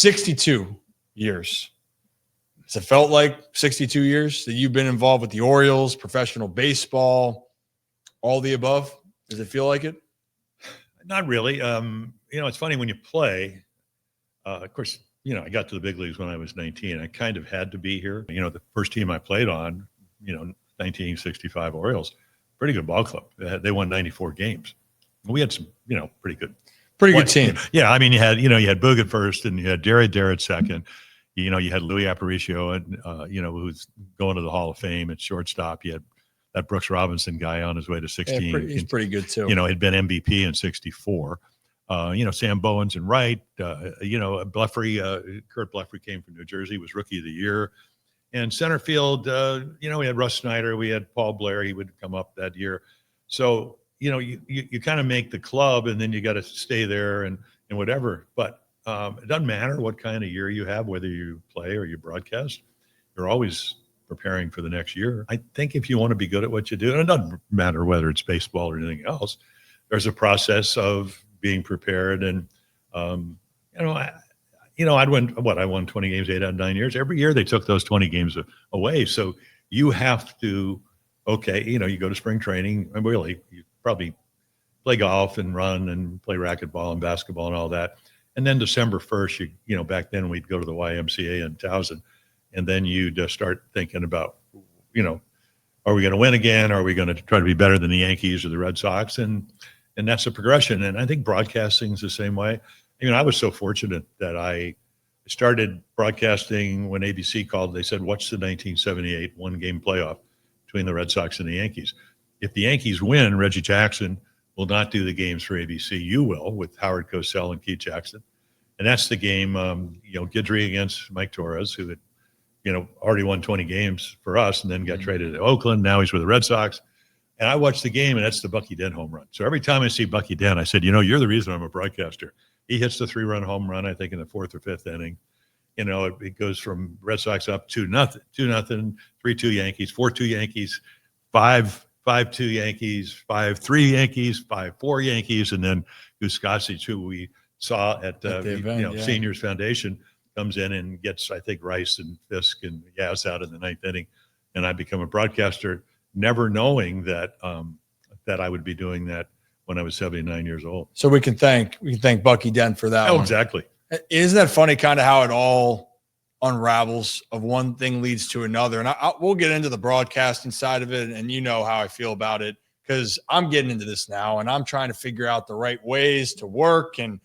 62 years. Has it felt like 62 years that you've been involved with the Orioles, professional baseball, all the above? Does it feel like it? Not really. It's funny when you play. Of course, I got to the big leagues when I was 19. I kind of had to be here. The first team I played on, 1965 Orioles, pretty good ball club. They won 94 games. We had some, pretty good team. Yeah, I mean, you had Boog at first, and you had Derek at second. You had Louis Aparicio, and who's going to the Hall of Fame at shortstop. You had that Brooks Robinson guy on his way to 16. Yeah, he's pretty good too. Had been MVP in 64. Sam Bowens and right. Blefrey, Kurt Blefrey came from New Jersey, was Rookie of the Year. And center field, we had Russ Snyder, we had Paul Blair. He would come up that year. So, you kind of make the club, and then you got to stay there and whatever. But it doesn't matter what kind of year you have, whether you play or you broadcast. You're always preparing for the next year. I think if you want to be good at what you do, and it doesn't matter whether it's baseball or anything else, there's a process of being prepared. And, I won 20 games 8 out of 9 years. Every year they took those 20 games away. So you have to, you go to spring training, and really, you probably play golf and run and play racquetball and basketball and all that. And then December 1st, back then we'd go to the YMCA in Towson. And then you just start thinking about, are we going to win again? Are we going to try to be better than the Yankees or the Red Sox? And that's a progression. And I think broadcasting is the same way. I was so fortunate that I started broadcasting when ABC called. They said, what's the 1978 one-game playoff between the Red Sox and the Yankees? If the Yankees win, Reggie Jackson will not do the games for ABC. You will, with Howard Cosell and Keith Jackson. And that's the game, Guidry against Mike Torres, who had, already won 20 games for us and then got traded to Oakland. Now he's with the Red Sox. And I watched the game, and that's the Bucky Dent home run. So every time I see Bucky Dent, I said, you're the reason I'm a broadcaster. He hits the 3-run home run, I think, in the 4th or 5th inning. It goes from Red Sox up 2-0, 3-2 Yankees, 4-2 Yankees, 5-2 Yankees, 5-3 Yankees, 5-4 Yankees, and then Guskasic, who we saw at Seniors Foundation, comes in and gets, I think, Rice and Fisk and Yaz out in the 9th inning, and I become a broadcaster, never knowing that I would be doing that when I was 79 years old. So we can thank Bucky Dent for that. Oh, exactly. Isn't that funny? Kind of how it all unravels, of one thing leads to another. And we'll get into the broadcasting side of it, and how I feel about it, because I'm getting into this now, and I'm trying to figure out the right ways to work and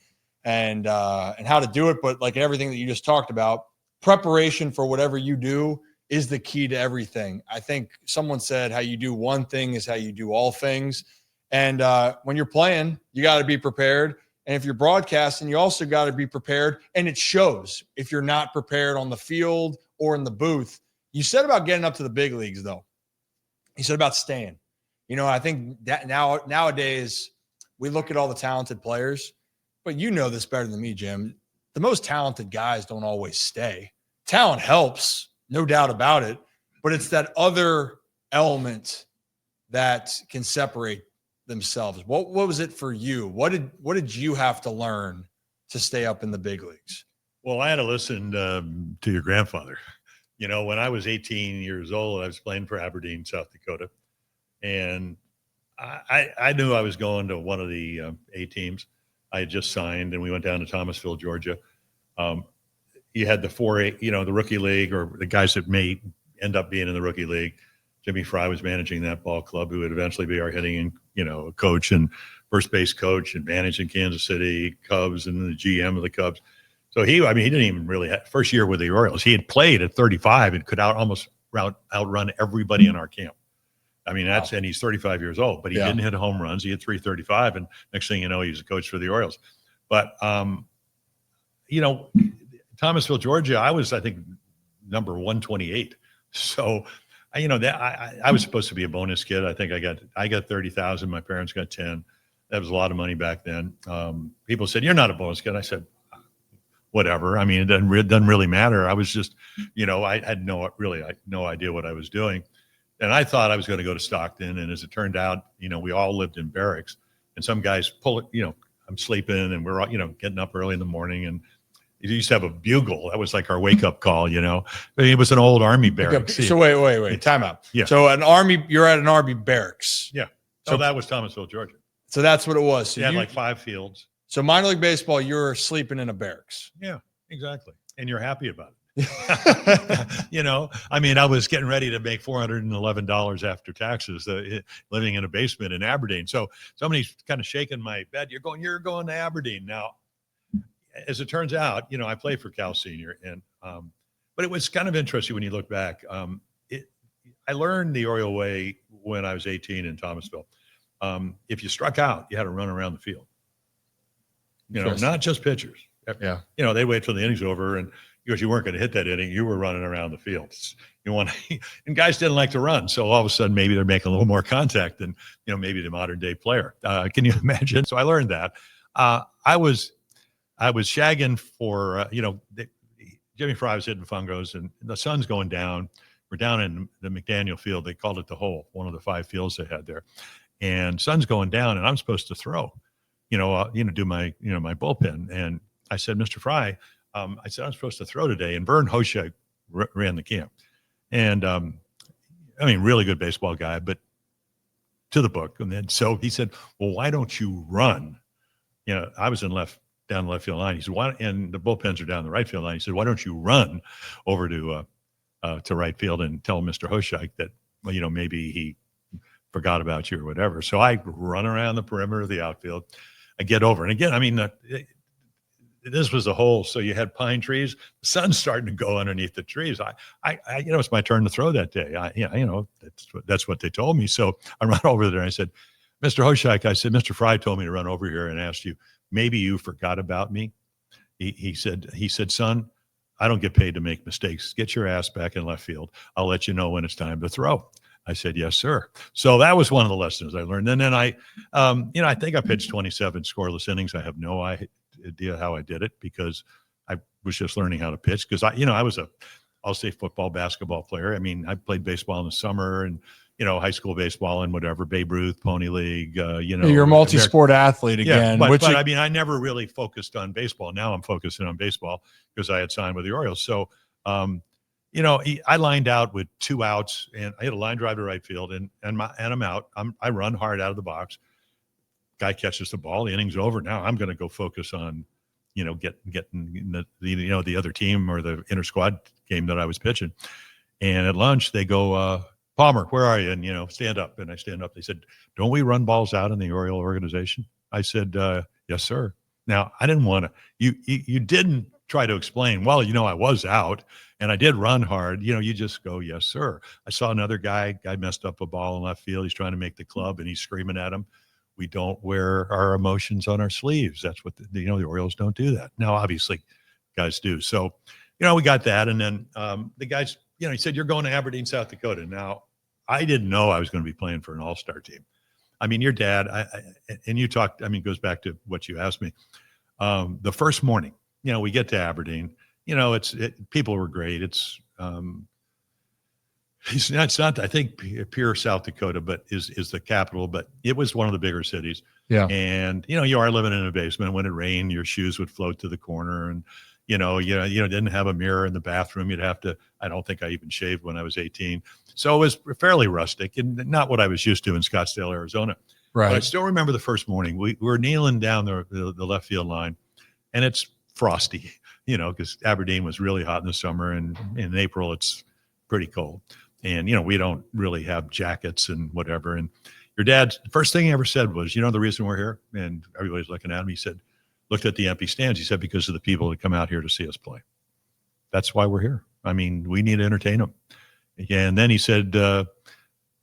how to do it. But like everything that you just talked about, preparation for whatever you do is the key to everything. I think someone said how you do one thing is how you do all things. And when you're playing, you got to be prepared. And if you're broadcasting, you also got to be prepared. And it shows if you're not prepared on the field or in the booth. You said about getting up to the big leagues, though. You said about staying. I think that nowadays we look at all the talented players, but this better than me, Jim. The most talented guys don't always stay. Talent helps, no doubt about it, but it's that other element that can separate themselves. What was it for you? What did you have to learn to stay up in the big leagues? Well, I had to listen to your grandfather. When I was 18 years old, I was playing for Aberdeen, South Dakota, and I knew I was going to one of the A teams. I had just signed, and we went down to Thomasville, Georgia. You had the 4A, the rookie league, or the guys that may end up being in the rookie league. Jimmy Fry was managing that ball club, who would eventually be our hitting, coach and first base coach, and managing Kansas City Cubs and the GM of the Cubs. So he didn't even really have first year with the Orioles. He had played at 35 and could almost outrun everybody in our camp. And he's 35 years old, but he didn't hit home runs. He had 335, and next thing you know, he was a coach for the Orioles. But Thomasville, Georgia, I was, I think, number 128. So, I was supposed to be a bonus kid. I think I got 30,000. My parents got 10. That was a lot of money back then. People said, "You're not a bonus kid." I said, "Whatever." It doesn't really matter. I was just, I had no idea what I was doing. And I thought I was going to go to Stockton. And as it turned out, we all lived in barracks, and some guys pull it, I'm sleeping, and we're all, getting up early in the morning, and used to have a bugle. That was like our wake up call, you know. It was an old Army barracks. So wait, time out. Yeah. So you're at an Army barracks. Yeah. So that was Thomasville, Georgia. So that's what it was. So you had like 5 fields. So minor league baseball, you're sleeping in a barracks. Yeah, exactly. And you're happy about it. You know, I mean, I was getting ready to make $411 after taxes, living in a basement in Aberdeen. So somebody's kind of shaking my bed. You're going to Aberdeen now. As it turns out, you know, I played for Cal Senior, and but it was kind of interesting when you look back. I learned the Oriole way when I was 18 in Thomasville. If you struck out, you had to run around the field. You know, not just pitchers. Yeah. You know, they wait till the inning's over, and because you weren't going to hit that inning, you were running around the field. And guys didn't like to run, so all of a sudden maybe they're making a little more contact than, you know, maybe the modern day player. Can you imagine? So I learned that. I was shagging for, you know, Jimmy Fry was hitting fungos, and the sun's going down. We're down in the McDaniel field. They called it the Hole, one of the 5 fields they had there. And sun's going down, and I'm supposed to throw, do my bullpen. And I said, Mr. Fry, I said, I'm supposed to throw today. And Vern Hoshek ran the camp. And, I mean, really good baseball guy, but to the book. And then, so he said, well, why don't you run? You know, I was down the left field line. He said, why? And the bullpens are down the right field line. He said, why don't you run over to right field and tell Mr. Hoshek that, well, you know, maybe he forgot about you or whatever. So I run around the perimeter of the outfield. I get over. And again, I mean, this was a hole. So you had pine trees. The sun's starting to go underneath the trees. It's my turn to throw that day. That's what they told me. So I run over there and I said, Mr. Hoshek, I said, Mr. Fry told me to run over here and ask you, maybe you forgot about me. He said, son, I don't get paid to make mistakes. Get your ass back in left field. I'll let you know when it's time to throw. I said, yes, sir. So that was one of the lessons I learned. And then I think I pitched 27 scoreless innings. I have no idea how I did it because I was just learning how to pitch because I was a all-state football, basketball player. I mean, I played baseball in the summer and, you know, high school baseball and whatever, Babe Ruth, Pony League, You're a multi-sport athlete again. Yeah, but I mean, I never really focused on baseball. Now I'm focusing on baseball because I had signed with the Orioles. So, I lined out with 2 outs and I hit a line drive to right field and I'm out. I run hard out of the box. Guy catches the ball. The inning's over. Now I'm going to go focus on, getting the other team or the inter squad game that I was pitching. And at lunch they go, Palmer, where are you? And, stand up. And I stand up. They said, don't we run balls out in the Oriole organization? I said, yes, sir. Now, I didn't want to, you didn't try to explain, well, I was out and I did run hard. You just go, yes, sir. I saw another guy messed up a ball in left field. He's trying to make the club and he's screaming at him. We don't wear our emotions on our sleeves. That's what the Orioles don't do that. Now, obviously guys do. So, we got that. And then the guys, he said, you're going to Aberdeen, South Dakota. Now, I didn't know I was going to be playing for an all-star team. I mean, your dad, and you talked, it goes back to what you asked me. The first morning, we get to Aberdeen, people were great. It's not, I think, pure South Dakota, but is the capital, but it was one of the bigger cities. Yeah. And, you are living in a basement. When it rained, your shoes would float to the corner and, you didn't have a mirror in the bathroom. You'd have to, I don't think I even shaved when I was 18. So it was fairly rustic and not what I was used to in Scottsdale, Arizona. Right. But I still remember the first morning. We were kneeling down the left field line and it's frosty, because Aberdeen was really hot in the summer and in April it's pretty cold. And, we don't really have jackets and whatever. And your dad, the first thing he ever said was, the reason we're here? And everybody's looking at him. He said, looked at the empty stands. He said, because of the people that come out here to see us play. That's why we're here. We need to entertain them. And then he said,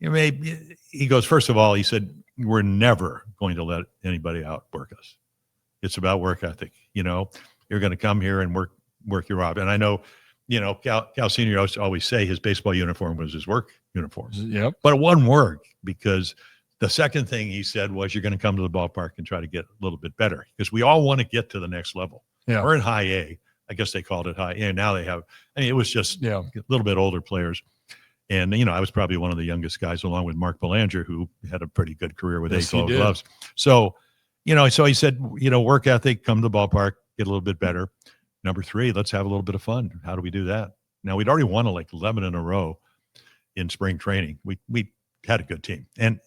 he goes, first of all, he said, we're never going to let anybody outwork us. It's about work ethic. You're going to come here and work your job. And I know, Cal Senior always say his baseball uniform was his work uniform. Yep. But it wouldn't work because the second thing he said was you're going to come to the ballpark and try to get a little bit better because we all want to get to the next level. Yeah. We're in high A. I guess they called it high A. Now they have, it was just a little bit older players. And, I was probably one of the youngest guys along with Mark Belanger, who had a pretty good career with yes, 8 Gold Gloves. So, so he said, work ethic, come to the ballpark, get a little bit better. Number 3, let's have a little bit of fun. How do we do that? Now, we'd already won like 11 in a row in spring training. We had a good team, and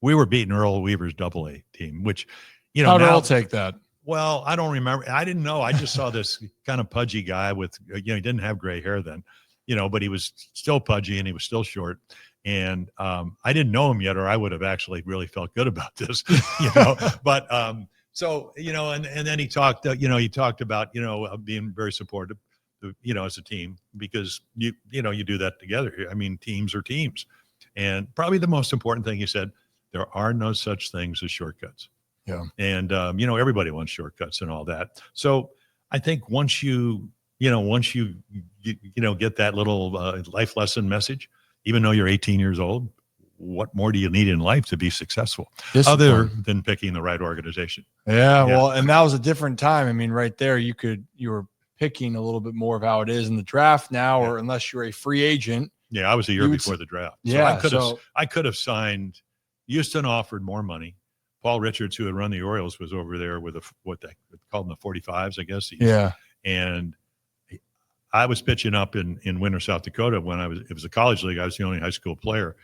we were beating Earl Weaver's AA team, which, How'd now, Earl take that? Well, I don't remember. I didn't know. I just saw this kind of pudgy guy with, he didn't have gray hair then, but he was still pudgy and he was still short. And I didn't know him yet, or I would have actually really felt good about this, But so, and then he talked about, being very supportive, as a team, because you do that together. I mean, teams are teams. And probably the most important thing he said, there are no such things as shortcuts. Yeah. And, everybody wants shortcuts and all that. So I think once you get that little life lesson message, even though you're 18 years old, what more do you need in life to be successful other than picking the right organization? Yeah. Well, and that was a different time. I mean, right there, you were picking a little bit more of how it is in the draft now, or unless you're a free agent. Yeah. I was a year before the draft. So I could have signed. Houston offered more money. Paul Richards, who had run the Orioles, was over there with what they called them, the 45s, I guess. And I was pitching up in Winter, South Dakota when it was a college league. I was the only high school player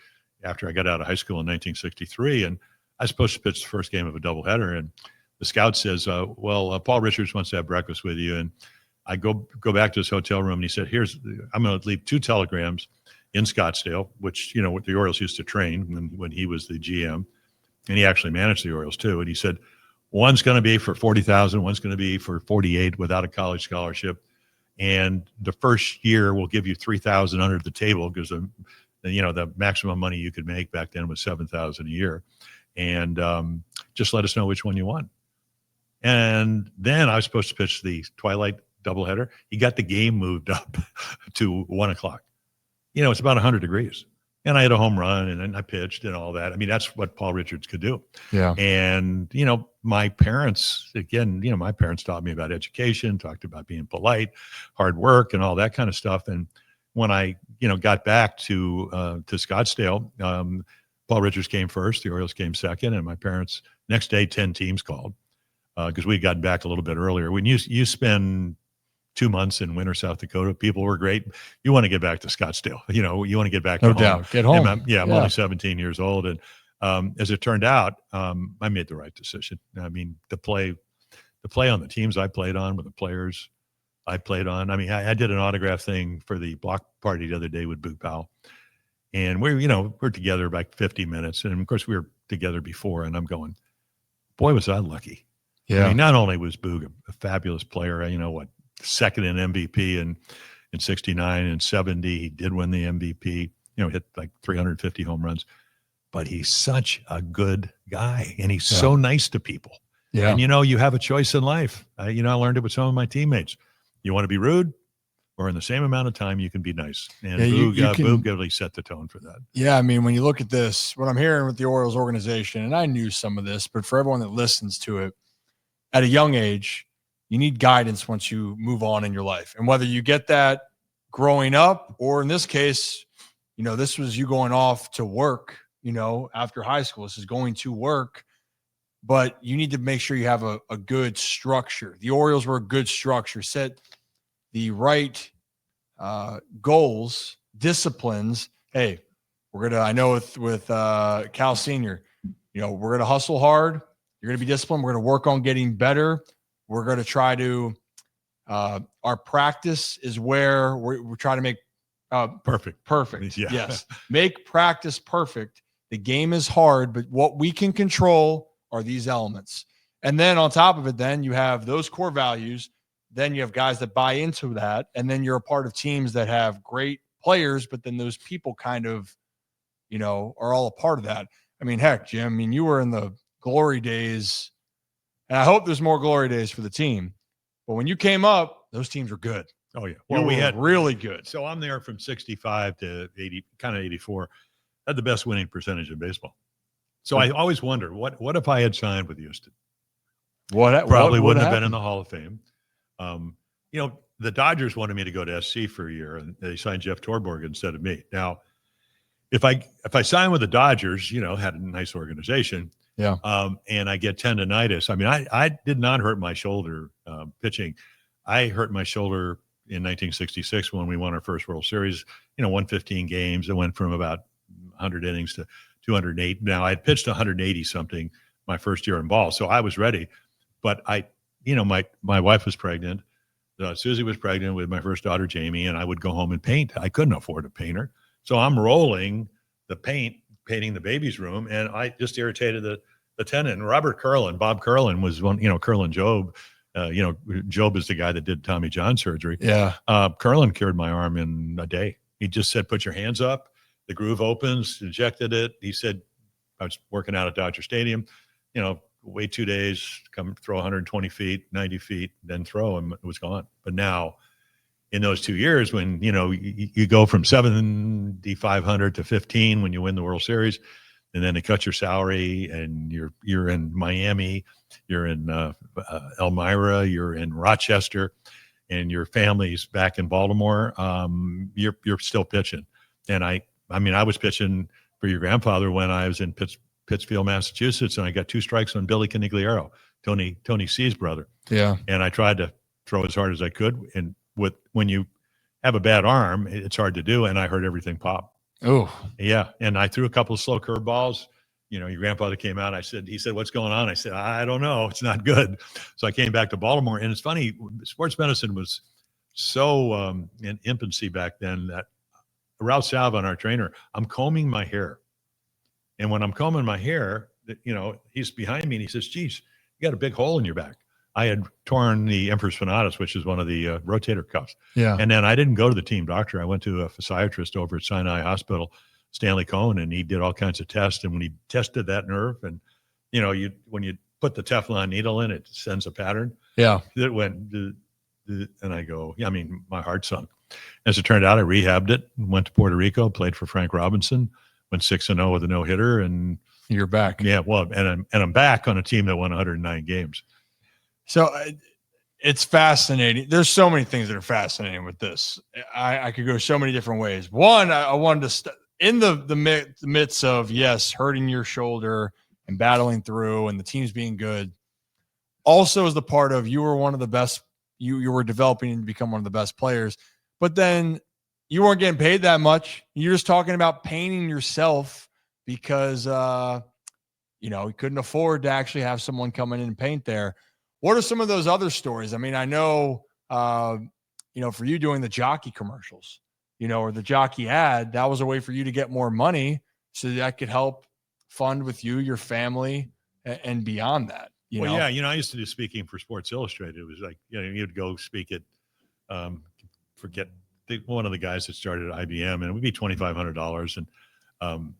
after I got out of high school in 1963. And I was supposed to pitch the first game of a doubleheader. And the scout says, Paul Richards wants to have breakfast with you. And I go back to his hotel room, and he said, I'm going to leave 2 telegrams in Scottsdale, which, what the Orioles used to train when he was the GM. And he actually managed the Orioles too. And he said, one's going to be for $40,000, one's going to be for $48,000 without a college scholarship. And the first year we'll give you $3,000 under the table, because the maximum money you could make back then was $7,000 a year. And just let us know which one you want. And then I was supposed to pitch the twilight doubleheader. He got the game moved up to 1:00. It's about 100 degrees. And I had a home run, and then I pitched and all that. I mean, that's what Paul Richards could do. Yeah. And, my parents taught me about education, talked about being polite, hard work, and all that kind of stuff. And when I, got back to Scottsdale, Paul Richards came first, the Orioles came second, and my parents, next day, 10 teams called, because we'd gotten back a little bit earlier. When you spend 2 months in Winter, South Dakota, people were great. You want to get back to Scottsdale. You want to get back to home. No doubt. Get home. I'm only 17 years old. And as it turned out, I made the right decision. I mean, the play on the teams I played on with the players I played on. I mean, I did an autograph thing for the block party the other day with Boog Powell. And we're together about 50 minutes. And of course, we were together before. And I'm going, boy, was I lucky. Yeah. I mean, not only was Boog a fabulous player, second in MVP in 69 and 70. He did win the MVP, hit like 350 home runs, but he's such a good guy, and he's so nice to people. Yeah. And, you have a choice in life. I learned it with some of my teammates. You want to be rude, or in the same amount of time, you can be nice. And Boog really set the tone for that. Yeah. I mean, when you look at this, what I'm hearing with the Orioles organization, and I knew some of this, but for everyone that listens to it, at a young age, you need guidance once you move on in your life. And whether you get that growing up, or in this case, this was you going off to work, after high school. This is going to work, but you need to make sure you have a good structure. The Orioles were a good structure, set the right goals, disciplines. Hey, I know with Cal Senior, we're going to hustle hard. You're going to be disciplined. We're going to work on getting better. We're going to try to our practice is where we're trying to make perfect. Yeah. Yes. Make practice perfect. The game is hard, but what we can control are these elements. And then on top of it, then you have those core values. Then you have guys that buy into that. And then you're a part of teams that have great players, but then those people kind of, are all a part of that. I mean, heck, Jim, you were in the glory days. And I hope there's more glory days for the team. But when you came up, those teams were good. Oh, yeah. Well, we had really good. So I'm there from 65 to 80, kind of 84. Had the best winning percentage in baseball. So I always wonder, what if I had signed with Houston? Probably wouldn't have been in the Hall of Fame. The Dodgers wanted me to go to SC for a year, and they signed Jeff Torborg instead of me. Now, if I signed with the Dodgers, had a nice organization, yeah, and I get tendonitis. I mean, I did not hurt my shoulder pitching. I hurt my shoulder in 1966 when we won our first World Series. Won 15 games. It went from about 100 innings to 208. Now I had pitched 180 something my first year in ball, so I was ready. But my wife was pregnant. Susie was pregnant with my first daughter, Jamie, and I would go home and paint. I couldn't afford a painter. So I'm rolling the painting the baby's room, and I just irritated the tenant. And Robert Curlin, Bob Curlin was one, Curlin Job. Job is the guy that did Tommy John surgery. Yeah. Curlin cured my arm in a day. He just said, put your hands up. The groove opens, injected it. He said, I was working out at Dodger Stadium, wait 2 days, come throw 120 feet, 90 feet, then throw, and it was gone. But now, in those 2 years, when you go from 7,500 to 15 when you win the World Series, and then they cut your salary, and you're in Miami, you're in Elmira, you're in Rochester, and your family's back in Baltimore, you're still pitching. And I was pitching for your grandfather when I was in Pittsfield, Massachusetts, and I got 2 strikes on Billy Canigliaro, Tony C's brother. Yeah. And I tried to throw as hard as I could, and when you have a bad arm, it's hard to do, and I heard everything pop. Oh, yeah. And I threw a couple of slow curveballs. Your grandfather came out. He said, what's going on? I said, I don't know. It's not good. So I came back to Baltimore, and it's funny, sports medicine was so in infancy back then that Ralph Salvin, our trainer, I'm combing my hair. And when I'm combing my hair, he's behind me and he says, geez, you got a big hole in your back. I had torn the infra spinatus, which is one of the rotator cuffs. Yeah. And then I didn't go to the team doctor. I went to a physiatrist over at Sinai Hospital, Stanley Cohen, and he did all kinds of tests. And when he tested that nerve, and when you put the Teflon needle in, it sends a pattern. Yeah. It went, and I go, my heart sunk. As it turned out, I rehabbed it, went to Puerto Rico, played for Frank Robinson, went 6-0 with a no-hitter, and you're back. Yeah, well, and I'm back on a team that won 109 games. So it's fascinating. There's so many things that are fascinating with this. I could go so many different ways. One, I wanted to in the midst of, yes, hurting your shoulder and battling through and the teams being good, also as the part of you were one of the best, you were developing to become one of the best players, but then you weren't getting paid that much. You're just talking about painting yourself because, you couldn't afford to actually have someone come in and paint there. What are some of those other stories? I mean, I know, for you doing the Jockey commercials, or the Jockey ad, that was a way for you to get more money so that could help fund with you, your family, and beyond that. Yeah, I used to do speaking for Sports Illustrated. It was like, you'd go speak at, one of the guys that started at IBM, and it would be $2,500. And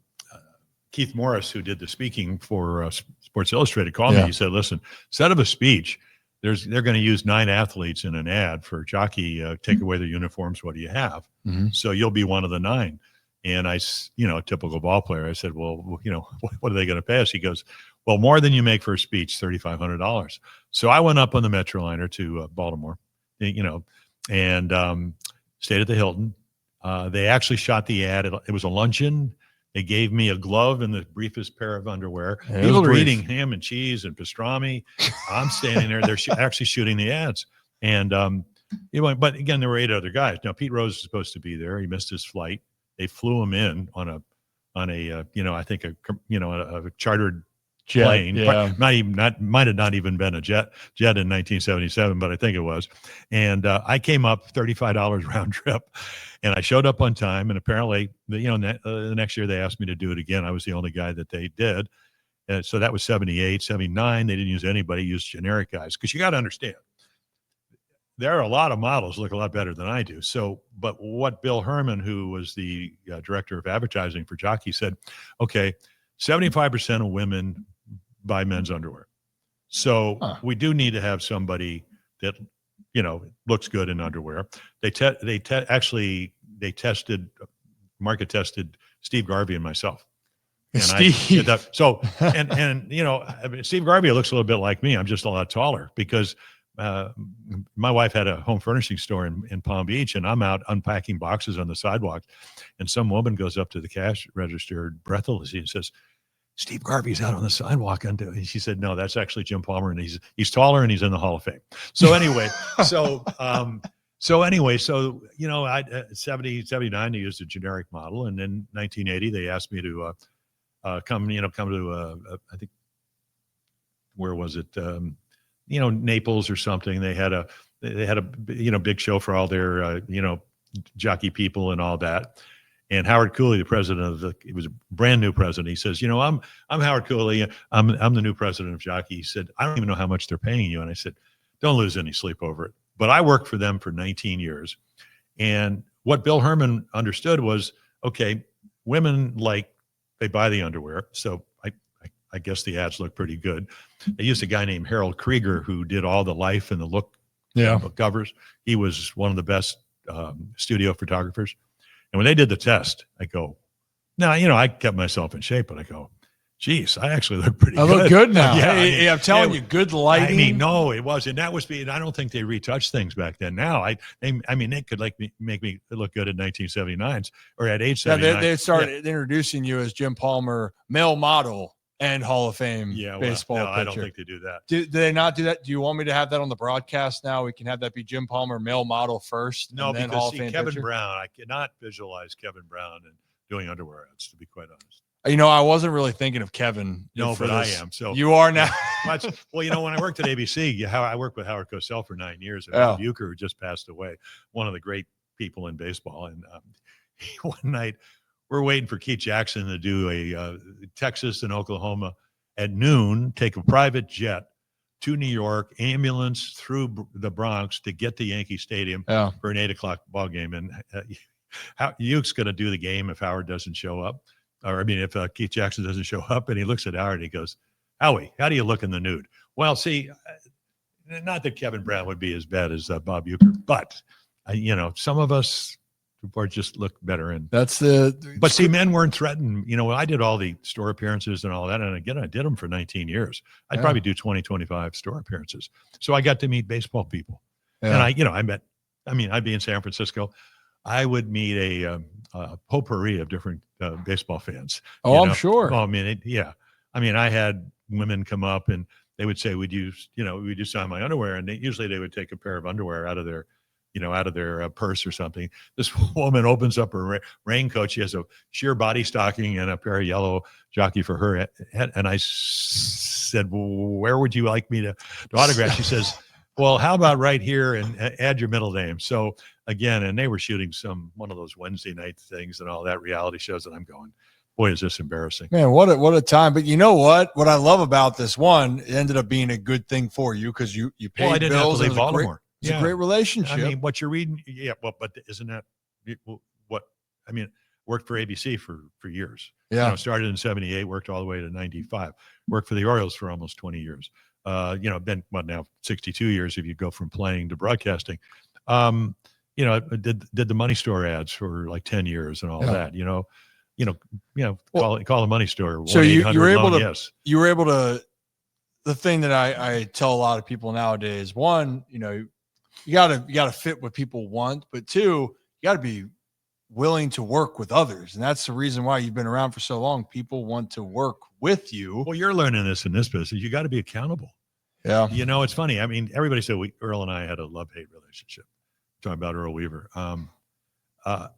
Keith Morris, who did the speaking for Sports Illustrated, called me. He said, listen, instead of a speech, they're going to use 9 athletes in an ad for Jockey, take away their uniforms, what do you have? Mm-hmm. So you'll be one of the 9. And I, typical ball player, I said, well, what are they going to pay us? He goes, well, more than you make for a speech, $3,500. So I went up on the Metroliner to Baltimore, and stayed at the Hilton. They actually shot the ad. It was a luncheon. They gave me a glove and the briefest pair of underwear. People were eating ham and cheese and pastrami. I'm standing there. They're actually shooting the ads. And but again, there were 8 other guys. Now, Pete Rose was supposed to be there. He missed his flight. They flew him in on a I think a chartered jet, plane. Yeah. Might have not even been a jet in 1977, but I think it was. And I came up $35 round trip, and I showed up on time. And apparently, the next year they asked me to do it again. I was the only guy that they did. And so that was 78, 79. They didn't use anybody, used generic guys. Because you got to understand, there are a lot of models look a lot better than I do. So, but what Bill Herman, who was the director of advertising for Jockey, said, okay, 75% of women buy men's underwear. So we do need to have somebody that, looks good in underwear. They market tested Steve Garvey and myself. And Steve Garvey looks a little bit like me. I'm just a lot taller because my wife had a home furnishing store in Palm Beach, and I'm out unpacking boxes on the sidewalk, and some woman goes up to the cash register breathlessly and says, Steve Garvey's out on the sidewalk. And she said, no, that's actually Jim Palmer. And he's taller and he's in the Hall of Fame. So anyway, so, you know, I 79, they used a generic model. And then 1980, they asked me to come to, I think, where was it? You know, Naples or something. They had a big show for all their, jockey people and all that. And Howard Cooley, the president he was a brand new president. He says, you know, I'm Howard Cooley. I'm the new president of Jockey. He said, I don't even know how much they're paying you. And I said, don't lose any sleep over it. But I worked for them for 19 years. And what Bill Herman understood was, okay, women they buy the underwear. So I guess the ads look pretty good. They used a guy named Harold Krieger who did all the Life and the Look covers. He was one of the best studio photographers. And when they did the test, I go, now, you know, I kept myself in shape, but I go, geez, I actually look pretty good. I look good now. Yeah, I'm telling you, good lighting. I mean, no, it wasn't. That was I don't think they retouched things back then. Now, they could make me look good in 1979 or at age 79. Yeah, they started introducing you as Jim Palmer, male model and Hall of Fame baseball pitcher. I don't think they do that. Do they not do that? Do you want me to have that on the broadcast now? We can have that be Jim Palmer, male model first. No, and then because Hall of Fame Kevin pitcher? Brown, I cannot visualize Kevin Brown and doing underwear ads, to be quite honest. You know, I wasn't really thinking of Kevin. No, but I am. So you are now. Well, you know, when I worked at ABC, I worked with Howard Cosell for 9 years, and Bob Uecker, who just passed away, one of the great people in baseball. And one night, we're waiting for Keith Jackson to do a Texas and Oklahoma at noon, take a private jet to New York, ambulance through the Bronx to get to Yankee Stadium for an 8:00 ball game. And Uke's going to do the game if Howard doesn't show up. Or, I mean, if Keith Jackson doesn't show up, and he looks at Howard and he goes, Howie, how do you look in the nude? Well, see, not that Kevin Brown would be as bad as Bob Uecker, but, you know, some of us just look better. And but see, men weren't threatened. You know, I did all the store appearances and all that. And again, I did them for 19 years. I'd probably do 20, 25 store appearances. So I got to meet baseball people. And I'd be in San Francisco. I would meet a potpourri of different baseball fans. Oh, I'm sure. Oh, I mean, I had women come up and they would say, would you sign my underwear? And usually they would take a pair of underwear out of their purse or something. This woman opens up her raincoat. She has a sheer body stocking and a pair of yellow Jockey for her. And I said, well, where would you like me to autograph? She says, well, how about right here and add your middle name? So again, and they were shooting one of those Wednesday night things and all that reality shows, and I'm going, boy, is this embarrassing. Man, what a time. But you know what? What I love about this one, it ended up being a good thing for you because you paid I didn't bills. Have to leave Baltimore. It's a great relationship. I mean, what you're reading, but isn't that what? I mean, worked for ABC for years. Yeah. You know, started in 78, worked all the way to 95. Worked for the Orioles for almost 20 years. Been now 62 years if you go from playing to broadcasting. Did the Money Store ads for like 10 years and all that. Call the Money Store. So you were able to. Yes. You were able to. The thing that I tell a lot of people nowadays, one, you gotta fit what people want, but two, you gotta be willing to work with others, and that's the reason why you've been around for so long. People want to work with you. Well, you're learning this in this business. You got to be accountable. Yeah. It's funny. I mean, everybody said Earl and I had a love-hate relationship. Talking about Earl Weaver. Earl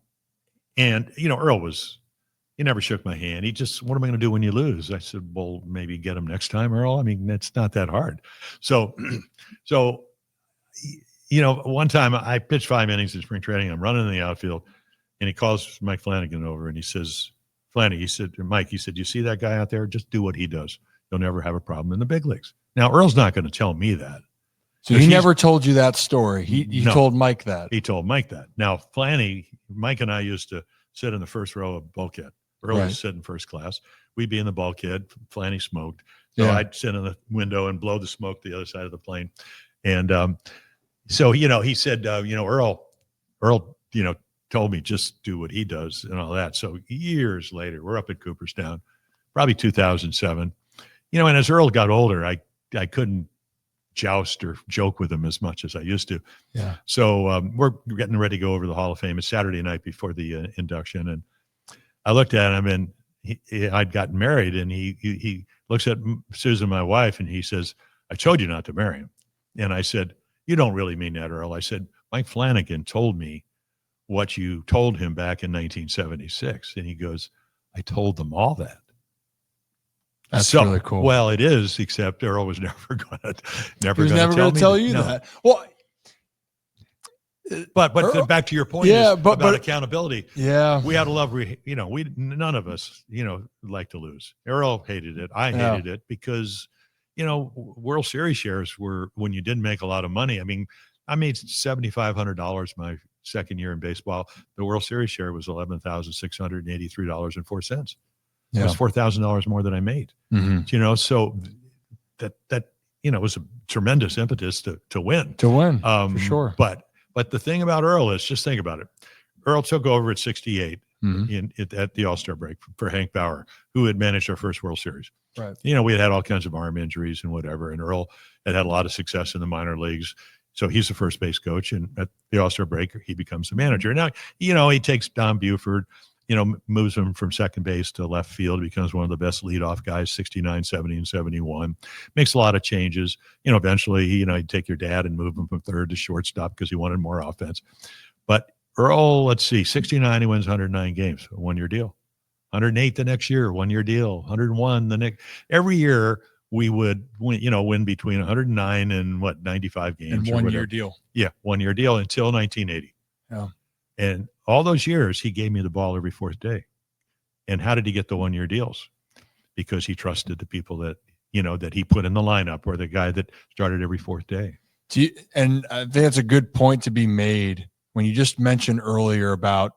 he never shook my hand. He just, what am I going to do when you lose? I said, well, maybe get him next time, Earl. I mean, it's not that hard. So, one time I pitched 5 innings in spring training. I'm running in the outfield, and he calls Mike Flanagan over, and he says, Mike, he said, you see that guy out there? Just do what he does. You'll never have a problem in the big leagues. Now, Earl's not going to tell me that. So he never told you that story. He told Mike that. He told Mike that. Now, Mike and I used to sit in the first row of bulkhead. Earl would sit in first class. We'd be in the bulkhead. Flanny smoked. So I'd sit in the window and blow the smoke to the other side of the plane. And he said, Earl, told me just do what he does and all that. So years later, we're up at Cooperstown, probably 2007. And as Earl got older, I couldn't joust or joke with him as much as I used to. Yeah. So we're getting ready to go over the Hall of Fame. It's Saturday night before the induction. And I looked at him and, I'd gotten married, and he looks at Susan, my wife, and he says, "I told you not to marry him." And I said, "You don't really mean that, Earl." I said, "Mike Flanagan told me what you told him back in 1976." And he goes, "I told them all that." That's really cool. Well, it is, except Earl was never going to tell you that. Well, but Earl, back to your point, about accountability. Yeah, we had a love. None of us, like to lose. Earl hated it. I hated it because, World Series shares were when you didn't make a lot of money. I mean, I made $7,500 my second year in baseball. The World Series share was $11,683.04. It was $4,000 more than I made. Mm-hmm. So that was a tremendous impetus to win. For sure. But the thing about Earl is, just think about it. Earl took over at 68 at the All-Star break for Hank Bauer, who had managed our first World Series. Right. We had all kinds of arm injuries and whatever, and Earl had a lot of success in the minor leagues. So he's the first base coach, and at the All-Star break, he becomes the manager. Now, he takes Don Buford, moves him from second base to left field, becomes one of the best leadoff guys, 69, 70, and 71. Makes a lot of changes. Eventually, he'd take your dad and move him from third to shortstop because he wanted more offense. But Earl, let's see, 69, he wins 109 games, a one-year deal. 108 the next year, one-year deal. 101 the next. Every year, we would win between 109 and 95 games. And one-year deal. Yeah, one-year deal until 1980. Yeah. And all those years, he gave me the ball every fourth day. And how did he get the one-year deals? Because he trusted the people that he put in the lineup, or the guy that started every fourth day. And I think that's a good point to be made when you just mentioned earlier about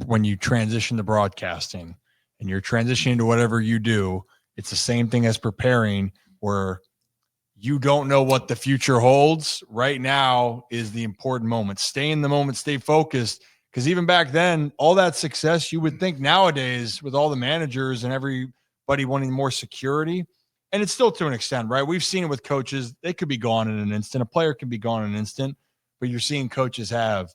when you transition to broadcasting and you're transitioning to whatever you do, it's the same thing as preparing, where you don't know what the future holds. Right now is the important moment. Stay in the moment, stay focused. Because even back then, all that success, you would think nowadays with all the managers and everybody wanting more security, and it's still to an extent, right? We've seen it with coaches. They could be gone in an instant. A player can be gone in an instant, but you're seeing coaches have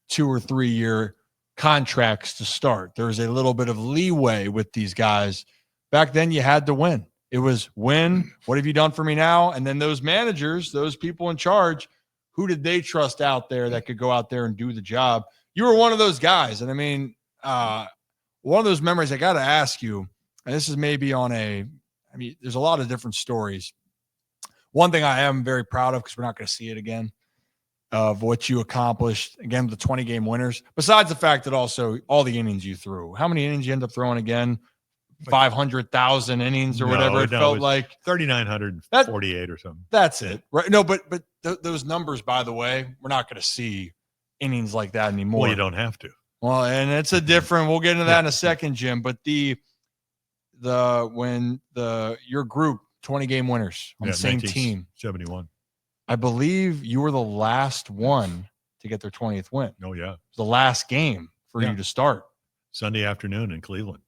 2 or 3 year contracts to start. There's a little bit of leeway with these guys. Back then, you had to win. It was win. What have you done for me now? And then those managers, those people in charge, who did they trust out there that could go out there and do the job? You were one of those guys. And I mean, one of those memories I got to ask you, and this is maybe there's a lot of different stories. One thing I am very proud of, because we're not going to see it again, of what you accomplished, again, with the 20-game winners, besides the fact that also all the innings you threw. How many innings you end up throwing again? 500,000 innings or whatever it felt like. 3,948 or something. That's it. Right. No, but those numbers, by the way, we're not going to see innings like that anymore. Well, you don't have to. Well, and it's a different, we'll get into that in a second, Jim, but when your group 20-game winners on the same team, 71. I believe you were the last one to get their 20th win. Oh yeah. It was the last game for you to start. Sunday afternoon in Cleveland.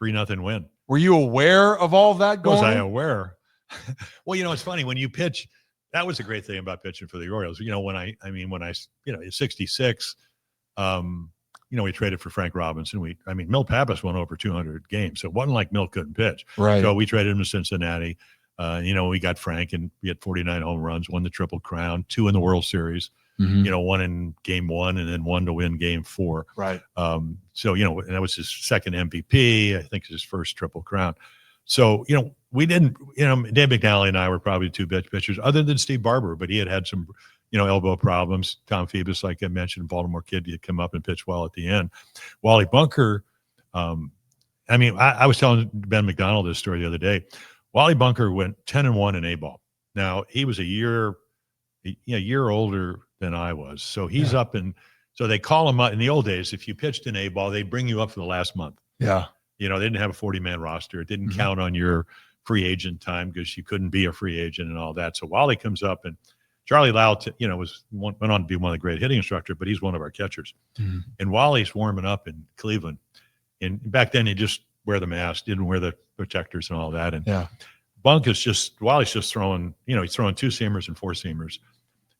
3-0 win. Were you aware of all of that going on? Was I aware? Well, it's funny when you pitch. That was the great thing about pitching for the Orioles. When I 66, we traded for Frank Robinson. Milt Pappas won over 200 games. So it wasn't like Milt couldn't pitch. Right. So we traded him to Cincinnati. We got Frank, and we had 49 home runs, won the Triple Crown, 2 in the World Series. Mm-hmm. One in game 1 and then 1 to win game 4. Right. And that was his second MVP. I think his first Triple Crown. So, we didn't, Dave McNally and I were probably the two best pitchers other than Steve Barber, but he had some, elbow problems. Tom Phoebus, like I mentioned, Baltimore kid, he had come up and pitched well at the end. Wally Bunker, I was telling Ben McDonald this story the other day. Wally Bunker went 10-1 in A-ball. Now, he was a year older than I was. So he's up, and so they call him up. In the old days, if you pitched in A-ball, they'd bring you up for the last month. Yeah. They didn't have a 40-man roster. It didn't count on your free agent time because you couldn't be a free agent and all that. So Wally comes up, and Charlie Lau, went on to be one of the great hitting instructors, but he's one of our catchers. Mm-hmm. And Wally's warming up in Cleveland. And back then, he just wear the mask, didn't wear the protectors and all that. And Wally's just throwing, he's throwing 2-seamers and 4-seamers.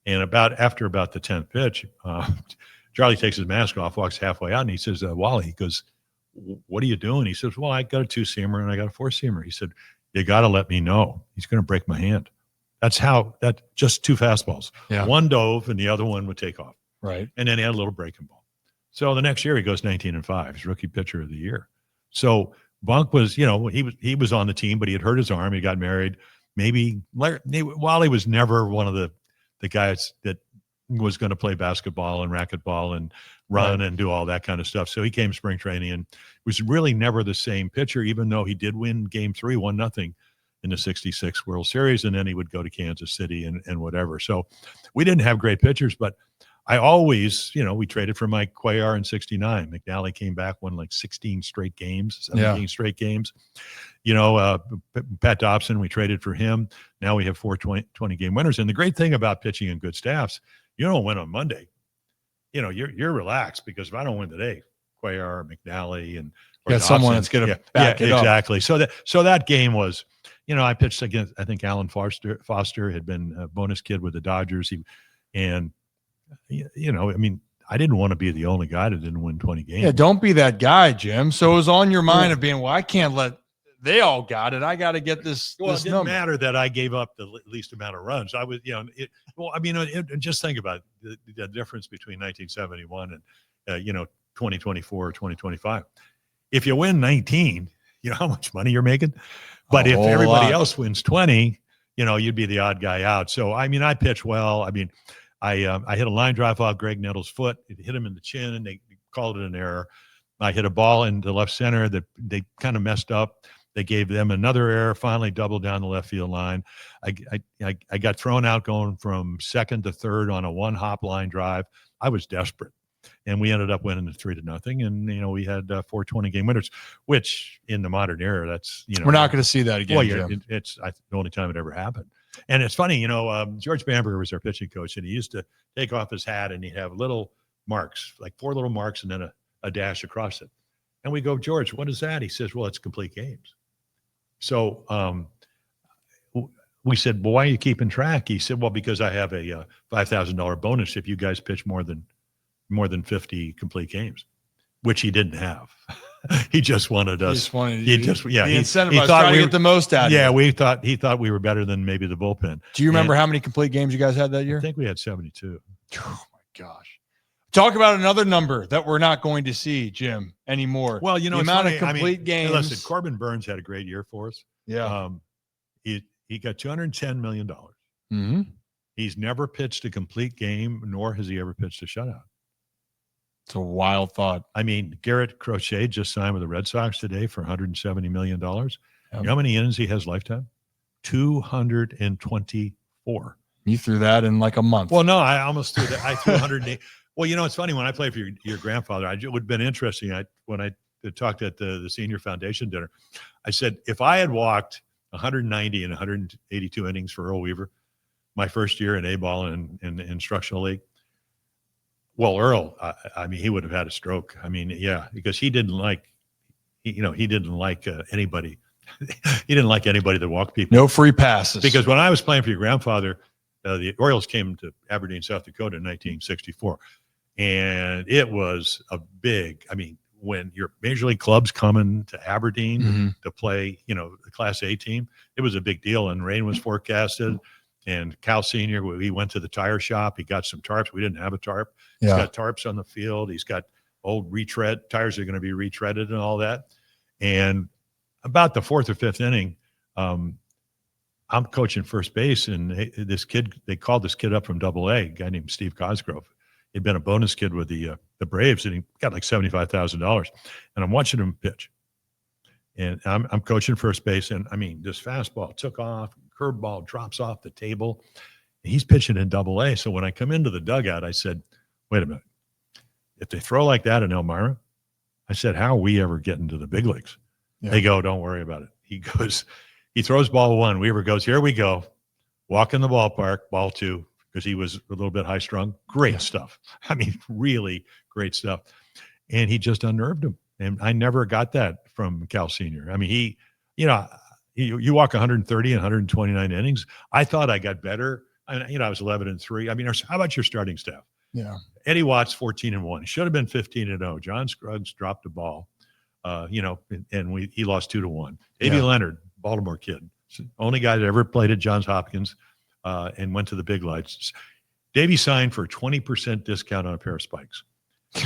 And after about the 10th pitch, Charlie takes his mask off, walks halfway out, and he says, Wally, he goes, what are you doing? He says, well, I got a 2-seamer and I got a 4-seamer. He said, you got to let me know. He's going to break my hand. That's just 2 fastballs. Yeah. One dove and the other one would take off. Right. And then he had a little breaking ball. So the next year he goes 19-5. He's rookie pitcher of the year. So Bunk was, he was on the team, but he had hurt his arm. He got married. Maybe while he was never one of the guys that was going to play basketball and racquetball and run and do all that kind of stuff. So he came spring training and was really never the same pitcher, even though he did win Game 3, 1-0 in the 66 World Series. And then he would go to Kansas City and whatever. So we didn't have great pitchers, but I always, we traded for Mike Cuellar in 69. McNally came back, won like 16 straight games, 17 straight games. Pat Dobson, we traded for him. Now we have 4 20-game winners. And the great thing about pitching and good staffs, you don't win on Monday. You're relaxed because if I don't win today, Cuellar, McNally, and someone that's going to back it up. Exactly. So that game was, I pitched against, I think Alan Foster had been a bonus kid with the Dodgers. I didn't want to be the only guy that didn't win 20 games. Yeah, don't be that guy, Jim. So it was on your mind of being, well, I can't let they all got it. I got to get this. Well, this it didn't number. matter that I gave up the least amount of runs. I was, just think about the difference between 1971 and 2024 or 2025. If you win 19, you know how much money you're making. But if everybody else wins 20, you'd be the odd guy out. So I pitched well. I hit a line drive off Greg Nettles' foot. It hit him in the chin, and they called it an error. I hit a ball into left center that they kind of messed up. They gave them another error, finally doubled down the left field line. I got thrown out going from second to third on a 1-hop line drive. I was desperate. And we ended up winning 3-0. And, we had 4 20-game winners, which in the modern era, that's, we're not going to see that again. Well, it's the only time it ever happened. And it's funny, George Bamberger was our pitching coach, and he used to take off his hat and he'd have little marks, like 4 little marks and then a dash across it. And we go, George, what is that? He says, well, it's complete games. So we said, well, why are you keeping track? He said, well, because I have a $5,000 bonus if you guys pitch more than 50 complete games, which he didn't have. He just wanted us. He incentivized trying to get the most out of it. Yeah, he thought we were better than maybe the bullpen. Do you remember how many complete games you guys had that year? I think we had 72. Oh my gosh. Talk about another number that we're not going to see, Jim, anymore. Well, the amount of complete games. Listen, Corbin Burns had a great year for us. Yeah. He got $210 million. Mm-hmm. He's never pitched a complete game, nor has he ever pitched a shutout. It's a wild thought. Garrett Crochet just signed with the Red Sox today for $170 million. Yep. You know how many innings he has lifetime? 224. You threw that in like a month. Well, no, I almost threw that. I threw 108. Well, it's funny. When I played for your grandfather, it would have been interesting. When I talked at the senior foundation dinner, I said, if I had walked 190 and 182 innings for Earl Weaver, my first year in A-ball and in instructional league, well, Earl, he would have had a stroke. Because he didn't like anybody. He didn't like anybody that walked people. No free passes. Because when I was playing for your grandfather, the Orioles came to Aberdeen, South Dakota in 1964. And it was a big, when your major league club's coming to Aberdeen to play, the Class A team, it was a big deal. And rain was forecasted. And Cal Sr., he went to the tire shop. He got some tarps. We didn't have a tarp. He's got tarps on the field. He's got old retread. Tires are going to be retreaded and all that. And about the 4th or 5th inning, I'm coaching first base. And they called this kid up from AA, a guy named Steve Cosgrove. He'd been a bonus kid with the Braves, and he got like $75,000. And I'm watching him pitch. And I'm coaching first base. And this fastball took off. Curveball drops off the table. He's pitching in AA. So when I come into the dugout, I said, wait a minute. If they throw like that in Elmira, I said, how are we ever getting to the big leagues? Yeah. They go, don't worry about it. He throws ball 1. Weaver goes, here we go. Walk in the ballpark, ball 2, because he was a little bit high strung. Great stuff. Really great stuff. And he just unnerved him. And I never got that from Cal Sr. You walk 130 and 129 innings. I thought I got better. I was 11-3. How about your starting staff? Yeah. Eddie Watts, 14-1. He should have been 15-0. John Scruggs dropped the ball. he lost 2-1. Davey Leonard, Baltimore kid, only guy that ever played at Johns Hopkins and went to the big lights. Davey signed for a 20% discount on a pair of spikes.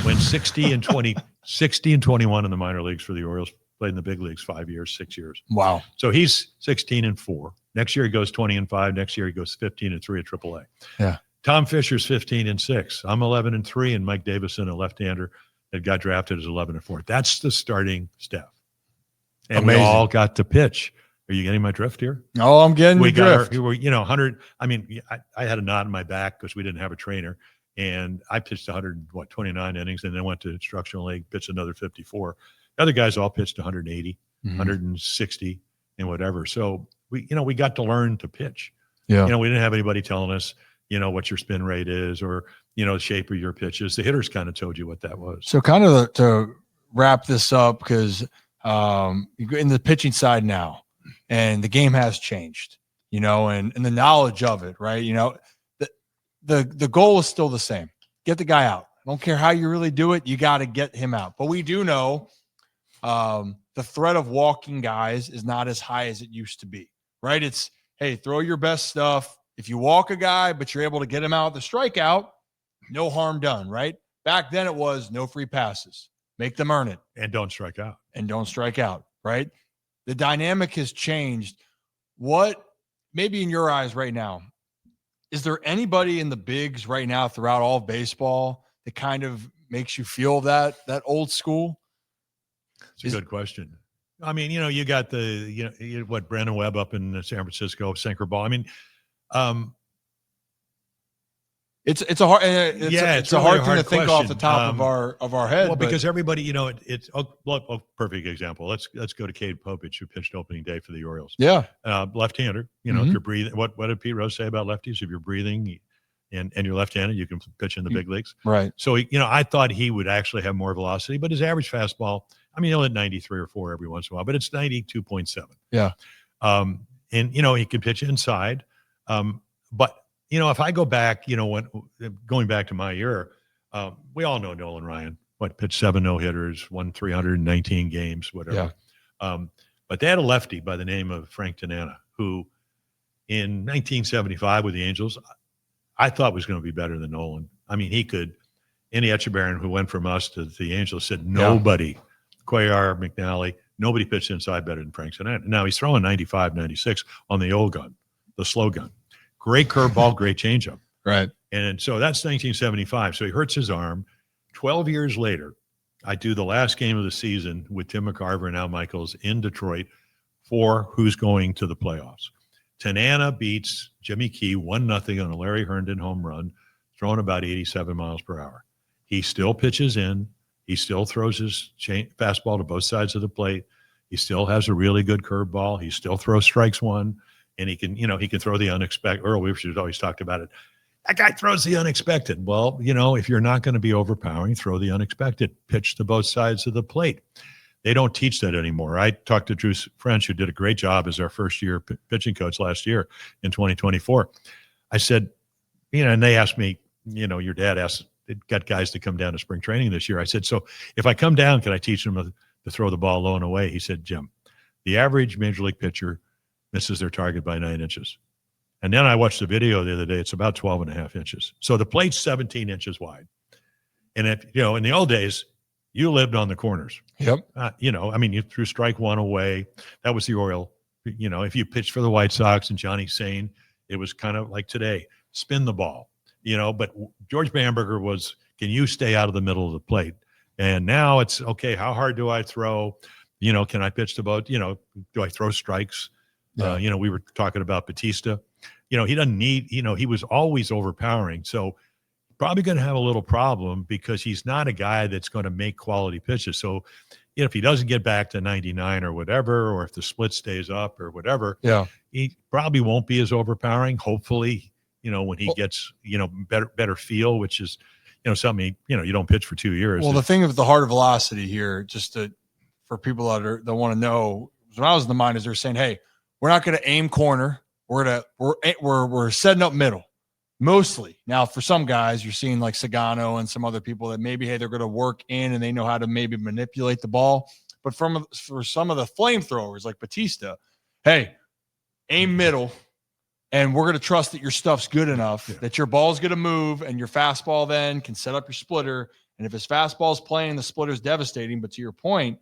Went 60 and 21 in the minor leagues for the Orioles. Played in the big leagues 6 years. Wow. So he's 16-4. Next year he goes 20-5. Next year he goes 15-3 at AAA. Yeah. Tom Fisher's 15-6. I'm 11-3, and Mike Davison, a left-hander that got drafted, is 11-4. That's the starting staff. And we all got to pitch. Are you getting my drift here? Oh, I'm getting the drift. We were, 100. I mean, I had a knot in my back because we didn't have a trainer. And I pitched 29 innings, and then went to instructional league, pitched another 54. The other guys all pitched 180, 160, and whatever. So we got to learn to pitch. Yeah. We didn't have anybody telling us, what your spin rate is or, the shape of your pitches. The hitters kind of told you what that was. So kind of to wrap this up, because in the pitching side now, and the game has changed, and the knowledge of it, right? The goal is still the same. Get the guy out. I don't care how you really do it. You got to get him out. But we do know the threat of walking guys is not as high as it used to be, right? It's, hey, throw your best stuff. If you walk a guy, but you're able to get him out with the strikeout, no harm done, right? Back then it was no free passes. Make them earn it. And don't strike out. Right? The dynamic has changed. What, maybe in your eyes right now, is there anybody in the bigs right now throughout all of baseball that kind of makes you feel that old school? It's a good question. I mean, you got Brandon Webb up in San Francisco, sinker ball. I mean, it's a hard thing to think off the top of our head. Well, because everybody, it's perfect example. Let's go to Cade Popich, who pitched opening day for the Orioles. Yeah, left-hander. If you're breathing, what did Pete Rose say about lefties? If you're breathing and you're left-handed, you can pitch in the big leagues. Right. So I thought he would actually have more velocity, but his average fastball, he'll hit 93 or 4 every once in a while, but it's 92.7. Yeah. And he can pitch inside, but. If I go back, going back to my year, we all know Nolan Ryan, pitched 7 no-hitters, won 319 games, whatever. Yeah. But they had a lefty by the name of Frank Tanana, who in 1975 with the Angels, I thought was going to be better than Nolan. He could. Andy Etchebarren, who went from us to the Angels, said nobody, Cuellar, McNally, nobody pitched inside better than Frank Tanana. Now he's throwing 95, 96 on the old gun, the slow gun. Great curveball, great changeup. Right. And so that's 1975. So he hurts his arm. 12 years later, I do the last game of the season with Tim McCarver and Al Michaels in Detroit for who's going to the playoffs. Tanana beats Jimmy Key 1-0 on a Larry Herndon home run, throwing about 87 miles per hour. He still pitches in. He still throws his fastball to both sides of the plate. He still has a really good curveball. He still throws strikes one. And he can throw the unexpected. Earl Weaver always talked about it. That guy throws the unexpected. Well, if you're not going to be overpowering, throw the unexpected. Pitch to both sides of the plate. They don't teach that anymore. I talked to Drew French, who did a great job as our first-year pitching coach last year in 2024. I said, and they asked me, your dad got guys to come down to spring training this year. I said, so if I come down, can I teach them to throw the ball low and away? He said, Jim, the average major league pitcher misses their target by 9 inches. And then I watched the video the other day. It's about 12.5 inches. So the plate's 17 inches wide. And if, in the old days, you lived on the corners. Yep. You threw strike one away. That was the Oriole. If you pitched for the White Sox and Johnny Sane, it was kind of like today, spin the ball, but George Bamberger was, can you stay out of the middle of the plate? And now it's, okay, how hard do I throw? Can I pitch the boat? Do I throw strikes? Yeah. We were talking about Batista. He doesn't need, he was always overpowering. So probably going to have a little problem because he's not a guy that's going to make quality pitches. So if he doesn't get back to 99 or whatever, or if the split stays up or whatever, he probably won't be as overpowering. Hopefully, when he gets, better feel, which is, something, you don't pitch for 2 years. Well, the thing with the heart of velocity here, just for people that want to know, when I was in the minors, they're saying, hey, we're not going to aim corner. We're setting up middle mostly. Now, for some guys, you're seeing like Sagano and some other people that maybe, hey, they're going to work in and they know how to maybe manipulate the ball. But for some of the flamethrowers like Batista, hey, aim middle, and we're going to trust that your stuff's good enough that your ball's going to move and your fastball then can set up your splitter. And if his fastball's playing, the splitter's devastating. But to your point,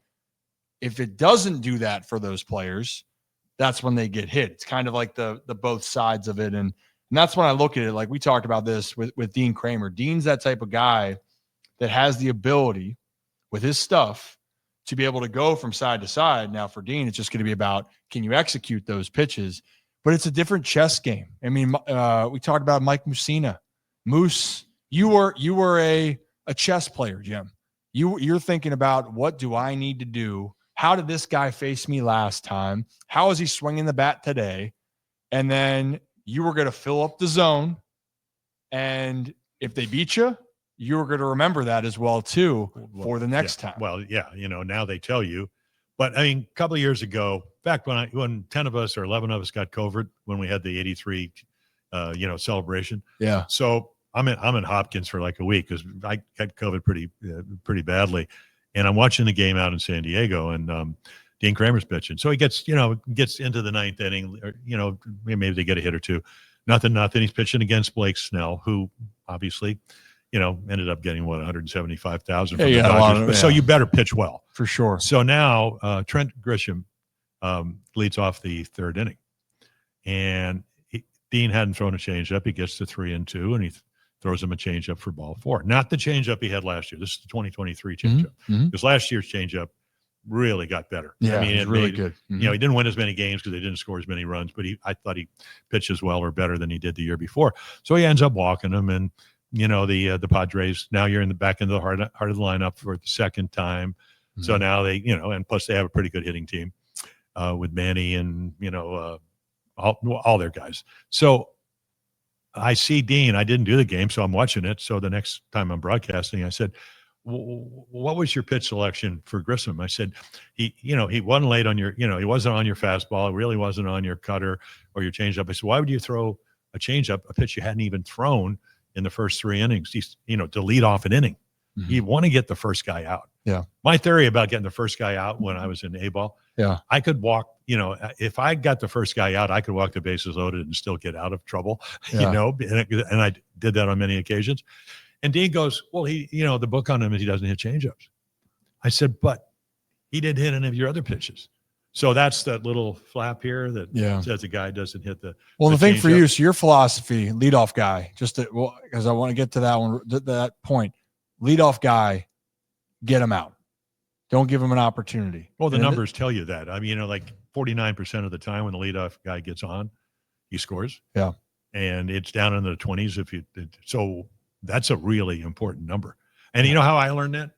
if it doesn't do that for those players, that's when they get hit. It's kind of like the both sides of it. And that's when I look at it. Like we talked about this with Dean Kramer. Dean's that type of guy that has the ability with his stuff to be able to go from side to side. Now for Dean, it's just going to be about, can you execute those pitches? But it's a different chess game. I mean, we talked about Mike Mussina. Moose, you were a chess player, Jim. You're thinking about, what do I need to do? How did this guy face me last time? How is he swinging the bat today? And then you were going to fill up the zone. And if they beat you, you were going to remember that as well, too, for the next time. Well, yeah, now they tell you. But, I mean, a couple of years ago, back when 10 of us or 11 of us got COVID, when we had the 83, celebration. Yeah. So I'm in Hopkins for like a week because I got COVID pretty badly. And I'm watching the game out in San Diego, and Dean Kramer's pitching. So he gets into the ninth inning, or, maybe they get a hit or two. Nothing. He's pitching against Blake Snell, who obviously, ended up getting $175,000 from the Dodgers. So you better pitch well. For sure. So now Trent Grisham leads off the third inning. And Dean hadn't thrown a changeup. He gets to 3-2, and he throws him a changeup for ball 4. Not the changeup he had last year. This is the 2023 changeup. Because last year's changeup really got better. Yeah, I mean, it really good. He didn't win as many games because they didn't score as many runs, but I thought he pitched as well or better than he did the year before. So he ends up walking him, and the Padres, now you're in the back end of the heart of the lineup for the second time. So now they, and plus they have a pretty good hitting team with Manny and, all their guys. So I see Dean. I didn't do the game, so I'm watching it. So the next time I'm broadcasting, I said, what was your pitch selection for Grissom? I said, he wasn't late on your, he wasn't on your fastball. It really wasn't on your cutter or your changeup. I said, why would you throw a changeup, a pitch you hadn't even thrown in the first 3 innings, to lead off an inning? You want to get the first guy out. Yeah. My theory about getting the first guy out when I was in A-ball, I could walk, if I got the first guy out, I could walk the bases loaded and still get out of trouble, and I did that on many occasions. And Dean goes, well, the book on him is he doesn't hit changeups. I said, but he didn't hit any of your other pitches. So that's that little flap here that says the guy doesn't hit the. Well, the thing for you, so your philosophy, leadoff guy, because I want to get to that one, that point, leadoff guy, get him out. Don't give him an opportunity. Well, the numbers tell you that. I mean, like 49% of the time when the leadoff guy gets on, he scores. Yeah. And it's down in the 20s so that's a really important number. And you know how I learned that?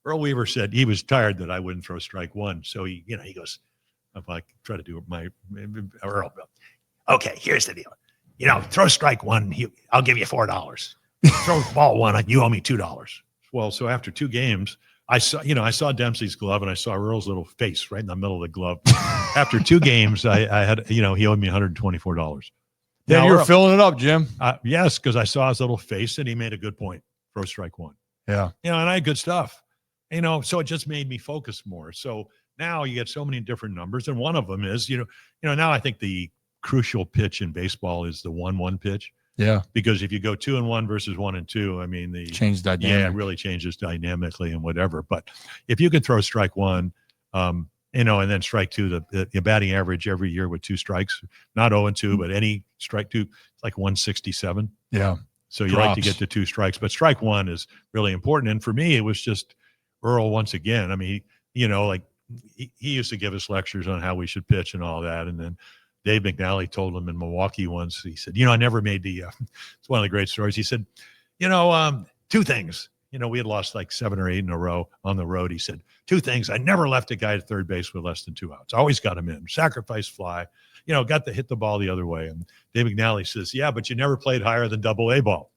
Earl Weaver said he was tired that I wouldn't throw strike one. So he goes, I'm like, try to do my Earl. Okay, here's the deal. Throw strike one, I'll give you $4. Throw ball one, you owe me $2. Well, so after 2 games, I saw Dempsey's glove and I saw Earl's little face right in the middle of the glove. After 2 games, I had, he owed me $124. Yeah, you were filling it up, Jim. Yes, because I saw his little face and he made a good point. Throw strike one. Yeah. And I had good stuff. So it just made me focus more. So now you get so many different numbers. And one of them is, now I think the crucial pitch in baseball is the 1-1 pitch. Yeah. Because if you go 2-1 versus 1-2, I mean, change dynamic. Yeah, it really changes dynamically and whatever. But if you can throw strike one, and then strike two, the batting average every year with 2 strikes, not 0-2, but any strike two, it's like 167. Yeah. So you like to get to 2 strikes, but strike one is really important. And for me, it was just Earl once again. I mean, he used to give us lectures on how we should pitch and all that. And then Dave McNally told him in Milwaukee once, he said, I never made it's one of the great stories. He said, 2 things. We had lost like 7 or 8 in a row on the road. He said, 2 things. I never left a guy at third base with less than 2 outs. Always got him in. Sacrifice fly. Got to hit the ball the other way. And Dave McNally says, yeah, but you never played higher than AA ball.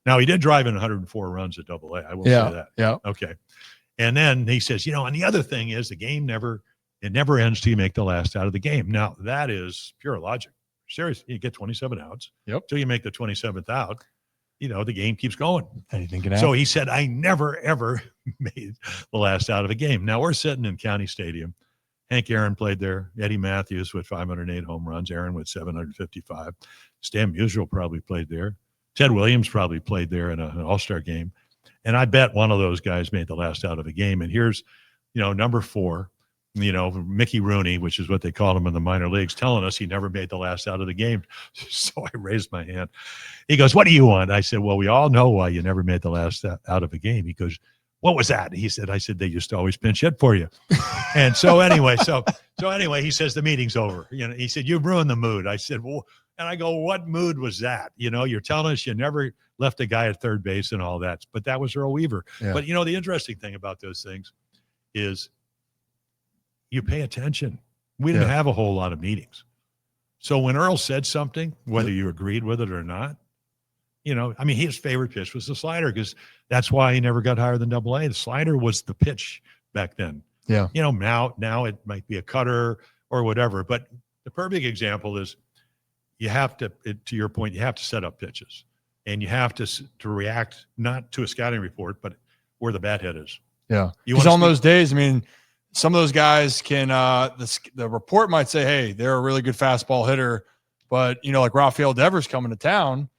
Now, he did drive in 104 runs at AA. I will say that. Yeah. Okay. And then he says, and the other thing is the game never ends till you make the last out of the game. Now, that is pure logic. Seriously, you get 27 outs. Yep. Till you make the 27th out. The game keeps going. Anything can happen. So he said, I never, ever made the last out of a game. Now we're sitting in County Stadium. Hank Aaron played there. Eddie Matthews with 508 home runs. Aaron with 755. Stan Musial probably played there. Ted Williams probably played there in an all-star game. And I bet one of those guys made the last out of a game. And here's, number 4, Mickey Rooney, which is what they called him in the minor leagues, telling us he never made the last out of the game. So I raised my hand. He goes, "What do you want?" I said, "Well, we all know why you never made the last out of a game." He goes, "What was that?" I said, "They used to always pinch hit for you." And so anyway, he says, "The meeting's over." He said, "You've ruined the mood." I said, "Well," and I go, "What mood was that? You're telling us you never left a guy at third base and all that." But that was Earl Weaver. Yeah. But the interesting thing about those things is you pay attention. We didn't have a whole lot of meetings. So when Earl said something, whether you agreed with it or not, his favorite pitch was the slider because that's why he never got higher than AA. The slider was the pitch back then. Yeah. Now it might be a cutter or whatever. But the perfect example is you have to, to your point, you have to set up pitches. And you have to react not to a scouting report, but where the bat head is. Yeah. Because on those days, some of those guys can the report might say, hey, they're a really good fastball hitter, but like Rafael Devers coming to town,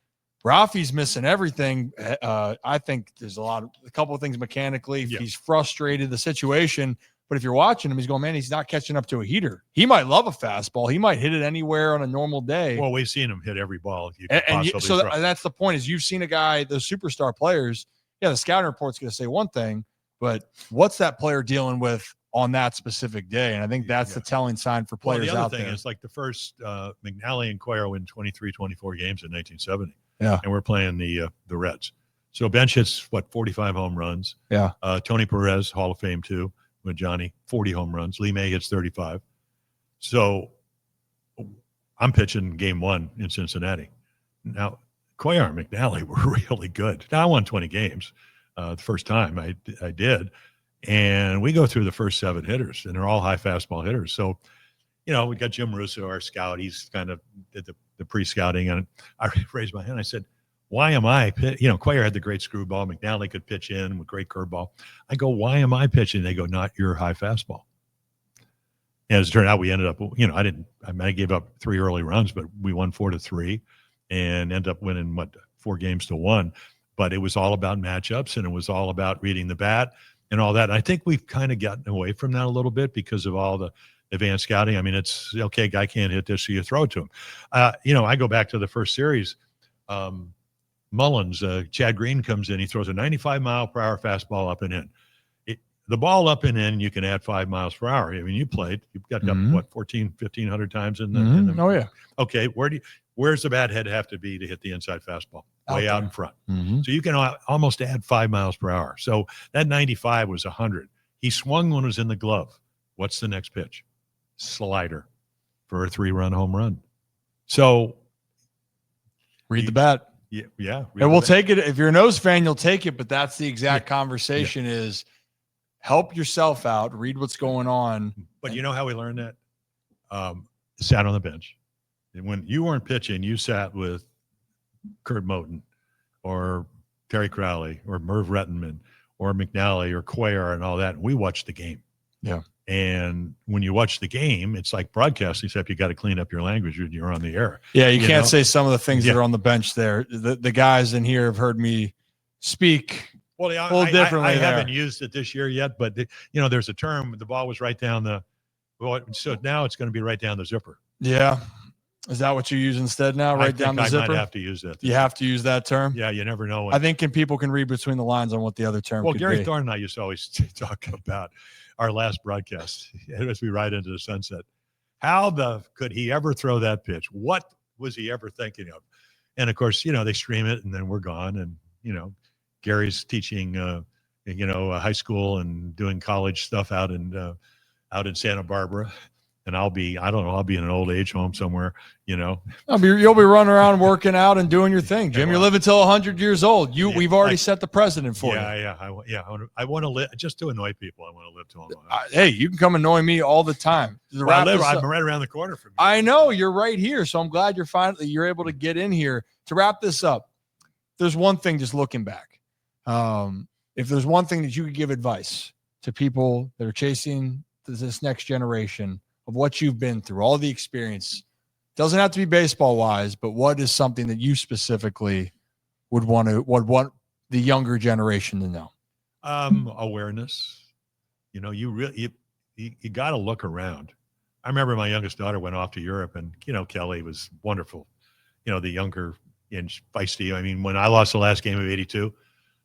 Rafi's missing everything. I think there's a couple of things mechanically. Yeah. He's frustrated the situation, but if you're watching him, he's going, man, he's not catching up to a heater. He might love a fastball. He might hit it anywhere on a normal day. Well, we've seen him hit every ball. That's the point is you've seen a guy, those superstar players. Yeah, the scouting report's going to say one thing, but what's that player dealing with on that specific day? And I think that's the telling sign for players out there. The other thing is like the first McNally and Cuellar win 23, 24 games in 1970. Yeah. And we're playing the Reds. So Bench hits, 45 home runs. Yeah. Tony Perez, Hall of Fame too, with Johnny, 40 home runs. Lee May hits 35. So I'm pitching game 1 in Cincinnati. Now, Cuellar and McNally were really good. Now, I won 20 games the first time I did. And we go through the first 7 hitters, and they're all high fastball hitters. So, we got Jim Russo, our scout. He's kind of did the pre-scouting, and I raised my hand. I said, why am I Cuellar had the great screwball. McNally could pitch in with great curveball. I go, why am I pitching? They go, not your high fastball. And as it turned out, we ended up, I gave up 3 early runs, but we won 4-3 and ended up winning 4 games to 1. But it was all about matchups, and it was all about reading the bat and all that. And I think we've kind of gotten away from that a little bit because of all the advanced scouting. It's okay, guy can't hit this, so you throw it to him. I go back to the first series. Mullins, Chad Green comes in. He throws a 95-mile-per-hour fastball up and in. The ball up and in, you can add 5 miles per hour. You played. You've got up, 1,500 times in the Oh, yeah. Okay, where's the bat head have to be to hit the inside fastball? Way out in front. Mm-hmm. So you can almost add 5 miles per hour. So that 95 was 100. He swung when it was in the glove. What's the next pitch? Slider for a 3-run home run. So read the bat. Yeah. And we'll take it. If you're a Nose fan, you'll take it, but that's the exact conversation is help yourself out, read what's going on. But you know how we learned that? Sat on the bench. And when you weren't pitching, you sat with Kurt Moten or Terry Crowley or Merv Rettenman or McNally or Cuellar and all that. And we watched the game. Yeah. And when you watch the game, it's like broadcasting, except you got to clean up your language when you're on the air. Yeah, you can't say some of the things that are on the bench there. The guys in here have heard me speak a little differently. I haven't used it this year yet, but there's a term. The ball was right down so now it's going to be right down the zipper. Yeah. Is that what you use instead now? Right down the zipper? I might have to use that. You have to use that term? Yeah, you never know. I think people can read between the lines on what the other term could be. Well, Gary Thorne and I used to always talk about our last broadcast as we ride into the sunset. How could he ever throw that pitch? What was he ever thinking of? And, of course, they stream it, and then we're gone. And, Gary's teaching, high school and doing college stuff out in Santa Barbara. And I'll be in an old age home somewhere, You'll be running around working out and doing your thing, Jim. You're living till 100 years old. We've already set the precedent for you. Yeah. I want to live just to annoy people. I want to live till I'm hey, you can come annoy me all the time. I'm right around the corner from you. I know you're right here. So I'm glad you're able to get in here to wrap this up. There's one thing just looking back. if there's one thing that you could give advice to people that are chasing this next generation of what you've been through, all the experience, doesn't have to be baseball wise, but what is something that you specifically would want the younger generation to know? Awareness. You got to look around. I remember my youngest daughter went off to Europe, and Kelly was wonderful. The younger and feisty. I mean, when I lost the last game of '82,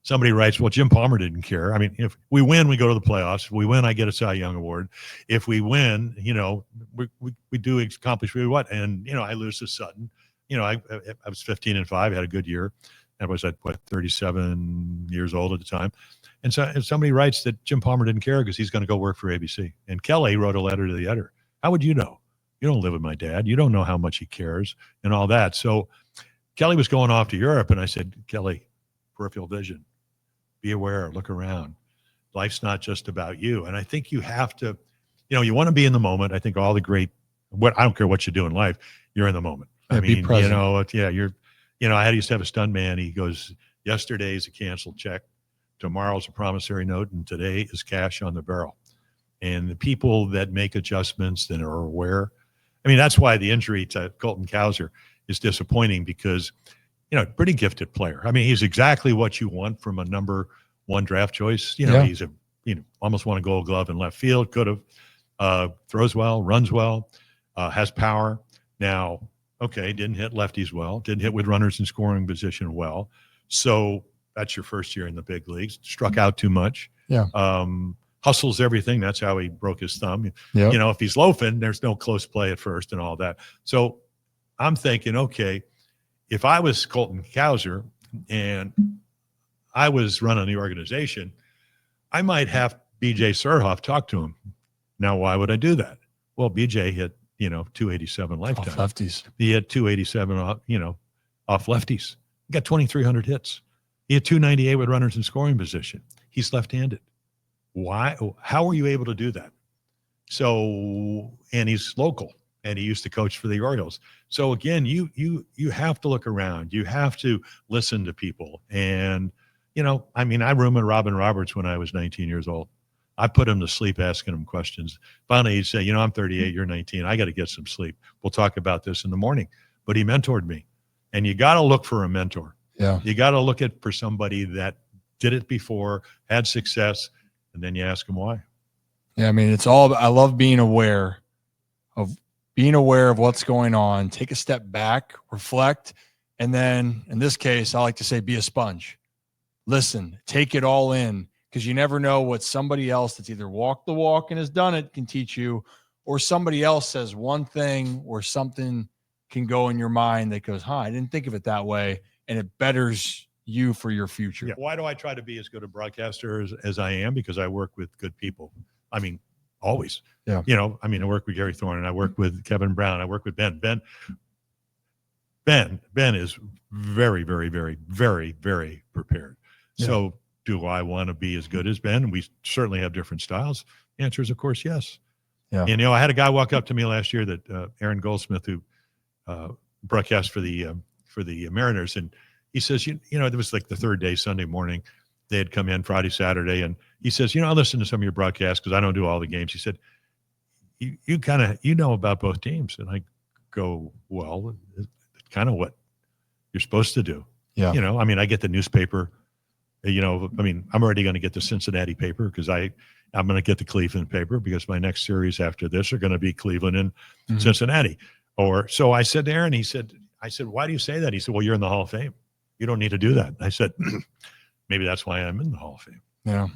somebody writes, "Well, Jim Palmer didn't care." I mean, if we win, we go to the playoffs. If we win, I get a Cy Young award. If we win, we do accomplish what? And I lose to Sutton. I was 15-5, had a good year. I was at 37 years old at the time. And so if somebody writes that Jim Palmer didn't care because he's going to go work for ABC. And Kelly wrote a letter to the editor. How would you know? You don't live with my dad. You don't know how much he cares and all that. So Kelly was going off to Europe, and I said, Kelly, peripheral vision, be aware, look around. Life's not just about you. And I think you have to, you want to be in the moment. I think all the great, I don't care what you do in life, you're in the moment. Yeah, I mean, be present. I used to have a stunt man. He goes, yesterday's a canceled check. Tomorrow's a promissory note, and today is cash on the barrel. And the people that make adjustments and are aware, that's why the injury to Colton Cowser is disappointing because, pretty gifted player. He's exactly what you want from a number one draft choice. He's almost won a Gold Glove in left field, could have, throws well, runs well, has power. Now, okay, didn't hit lefties well, didn't hit with runners in scoring position well. So that's your first year in the big leagues. Struck out too much. Yeah. Hustles everything. That's how he broke his thumb. Yep. If he's loafing, there's no close play at first and all that. So I'm thinking, okay, if I was Colton Cowser and I was running the organization, I might have BJ Surhoff talk to him. Now, why would I do that? Well, BJ hit, 287 lifetime. Off lefties. He had 287 off, off lefties. He got 2,300 hits. He had 298 with runners in scoring position. He's left-handed. Why? How were you able to do that? So, and he's local, and he used to coach for the Orioles. So again, you have to look around. You have to listen to people. And, I roomed with Robin Roberts when I was 19 years old. I put him to sleep asking him questions. Finally, he'd say, I'm 38, you're 19. I got to get some sleep. We'll talk about this in the morning. But he mentored me. And you got to look for a mentor. Yeah. You got to look for somebody that did it before, had success, and then you ask them why. Yeah, I love being aware of what's going on, take a step back, reflect, and then in this case, I like to say be a sponge. Listen, take it all in, because you never know what somebody else that's either walked the walk and has done it can teach you, or somebody else says one thing or something can go in your mind that goes, I didn't think of it that way, and it betters you for your future. Yeah. Why do I try to be as good a broadcaster as I am? Because I work with good people. Always. Yeah. I work with Gary Thorne, and I work with Kevin Brown. I work with Ben. Ben is very, very, very, very, very prepared. Yeah. So do I want to be as good as Ben? We certainly have different styles. The answer is, of course, yes. Yeah. And, I had a guy walk up to me last year, that Aaron Goldsmith, who broadcast for the Mariners, and he says, it was like the third day, Sunday morning. They had come in Friday, Saturday, and he says, I listen to some of your broadcasts because I don't do all the games. He said, you kind of, about both teams. And I go, well, it's kind of what you're supposed to do. Yeah. I get the newspaper, I'm already going to get the Cincinnati paper because I'm going to get the Cleveland paper because my next series after this are going to be Cleveland and Cincinnati. So I said to Aaron, I said, why do you say that? He said, well, you're in the Hall of Fame. You don't need to do that. I said, maybe that's why I'm in the Hall of Fame. Yeah.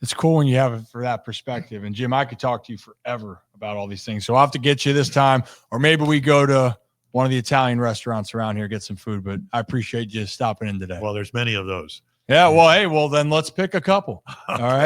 It's cool when you have it for that perspective. And Jim, I could talk to you forever about all these things. So I'll have to get you this time, or maybe we go to one of the Italian restaurants around here, get some food, but I appreciate you stopping in today. Well, there's many of those. Yeah. Well, hey, then let's pick a couple. All right.